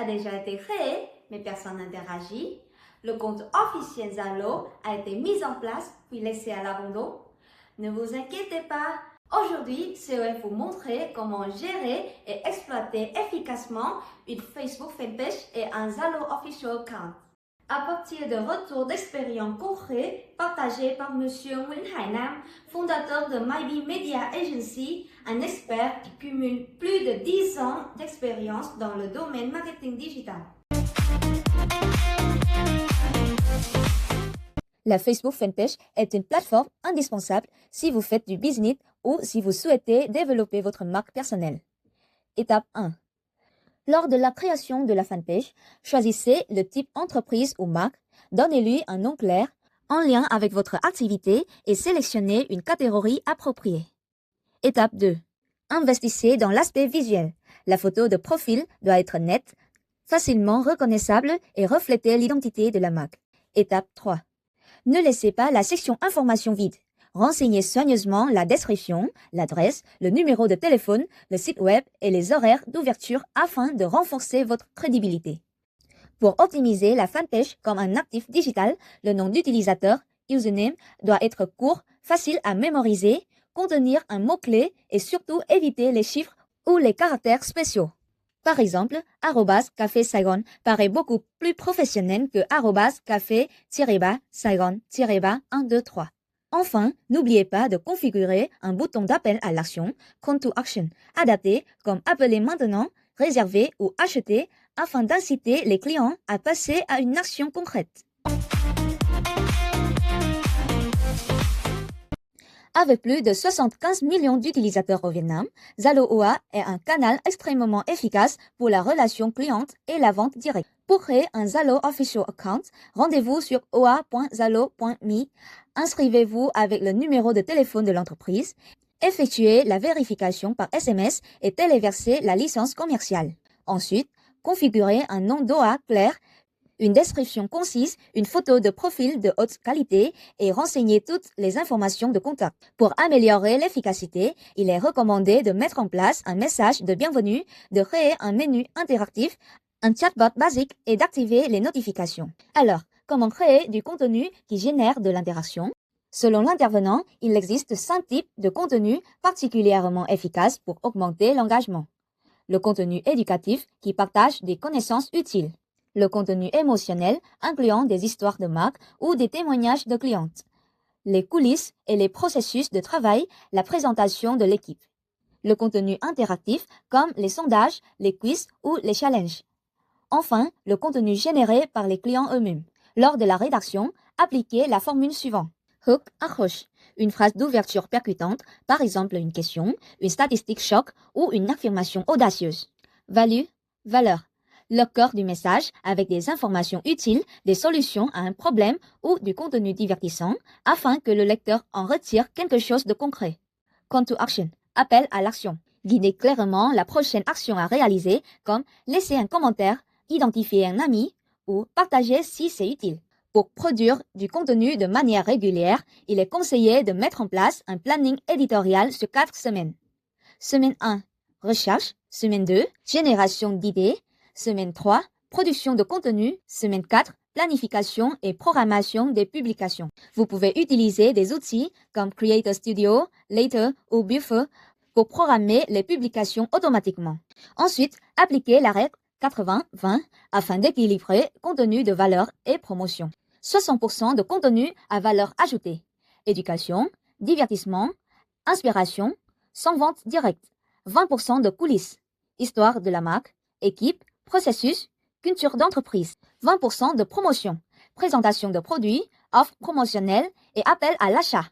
a déjà été créé, mais personne n'interagit. Le compte officiel Zalo a été mis en place puis laissé à l'abandon. Ne vous inquiétez pas, aujourd'hui, je vais vous montrer comment gérer et exploiter efficacement une Facebook fanpage et un Zalo official account. À partir de retours d'expérience concrets partagés par M. Nguyễn Hải Nam, fondateur de Maybe Media Agency, un expert qui cumule plus de 10 ans d'expérience dans le domaine marketing digital. La Facebook Fanpage est une plateforme indispensable si vous faites du business ou si vous souhaitez développer votre marque personnelle. Étape 1. Lors de la création de la fanpage, choisissez le type entreprise ou marque, donnez-lui un nom clair, en lien avec votre activité et sélectionnez une catégorie appropriée. Étape 2. Investissez dans l'aspect visuel. La photo de profil doit être nette, facilement reconnaissable et refléter l'identité de la marque. Étape 3. Ne laissez pas la section information vide. Renseignez soigneusement la description, l'adresse, le numéro de téléphone, le site web et les horaires d'ouverture afin de renforcer votre crédibilité. Pour optimiser la fanpage comme un actif digital, le nom d'utilisateur, username, doit être court, facile à mémoriser, contenir un mot-clé et surtout éviter les chiffres ou les caractères spéciaux. Par exemple, @café Saigon paraît beaucoup plus professionnel que @café-saigon-123. Enfin, n'oubliez pas de configurer un bouton d'appel à l'action, Call to Action, adapté comme appeler maintenant, réserver ou acheter afin d'inciter les clients à passer à une action concrète. Avec plus de 75 millions d'utilisateurs au Vietnam, Zalo OA est un canal extrêmement efficace pour la relation cliente et la vente directe. Pour créer un Zalo Official Account, rendez-vous sur oa.zalo.me, inscrivez-vous avec le numéro de téléphone de l'entreprise, effectuez la vérification par SMS et téléversez la licence commerciale. Ensuite, configurez un nom d'OA clair, une description concise, une photo de profil de haute qualité et renseignez toutes les informations de contact. Pour améliorer l'efficacité, il est recommandé de mettre en place un message de bienvenue, de créer un menu interactif, un chatbot basique et d'activer les notifications. Alors, comment créer du contenu qui génère de l'interaction? Selon l'intervenant, il existe 5 types de contenus particulièrement efficaces pour augmenter l'engagement. Le contenu éducatif qui partage des connaissances utiles. Le contenu émotionnel incluant des histoires de marque ou des témoignages de clientes. Les coulisses et les processus de travail, la présentation de l'équipe. Le contenu interactif comme les sondages, les quiz ou les challenges. Enfin, le contenu généré par les clients eux-mêmes. Lors de la rédaction, appliquez la formule suivante. Hook, accroche. Une phrase d'ouverture percutante, par exemple une question, une statistique choc ou une affirmation audacieuse. Value, valeur. Le corps du message avec des informations utiles, des solutions à un problème ou du contenu divertissant afin que le lecteur en retire quelque chose de concret. Call to action, appel à l'action. Guidez clairement la prochaine action à réaliser comme laisser un commentaire, identifier un ami ou partager si c'est utile. Pour produire du contenu de manière régulière, il est conseillé de mettre en place un planning éditorial sur 4 semaines. Semaine 1, recherche. Semaine 2, génération d'idées. Semaine 3, production de contenu. Semaine 4, planification et programmation des publications. Vous pouvez utiliser des outils comme Creator Studio, Later ou Buffer pour programmer les publications automatiquement. Ensuite, appliquez la règle 80-20 afin d'équilibrer contenu de valeur et promotion. 60% de contenu à valeur ajoutée. Éducation, divertissement, inspiration, sans vente directe. 20% de coulisses. Histoire de la marque, équipe, processus, culture d'entreprise. 20% de promotion. Présentation de produits, offres promotionnelles et appel à l'achat.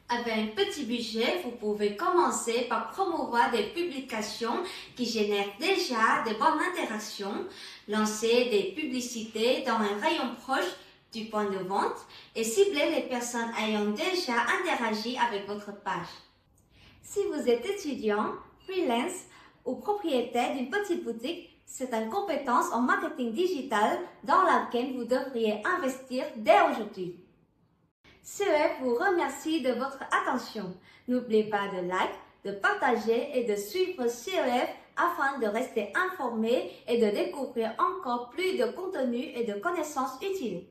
Avec un petit budget, vous pouvez commencer par promouvoir des publications qui génèrent déjà de bonnes interactions, lancer des publicités dans un rayon proche du point de vente et cibler les personnes ayant déjà interagi avec votre page. Si vous êtes étudiant, freelance ou propriétaire d'une petite boutique, c'est une compétence en marketing digital dans laquelle vous devriez investir dès aujourd'hui. CEF vous remercie de votre attention. N'oubliez pas de like, de partager et de suivre CEF afin de rester informé et de découvrir encore plus de contenu et de connaissances utiles.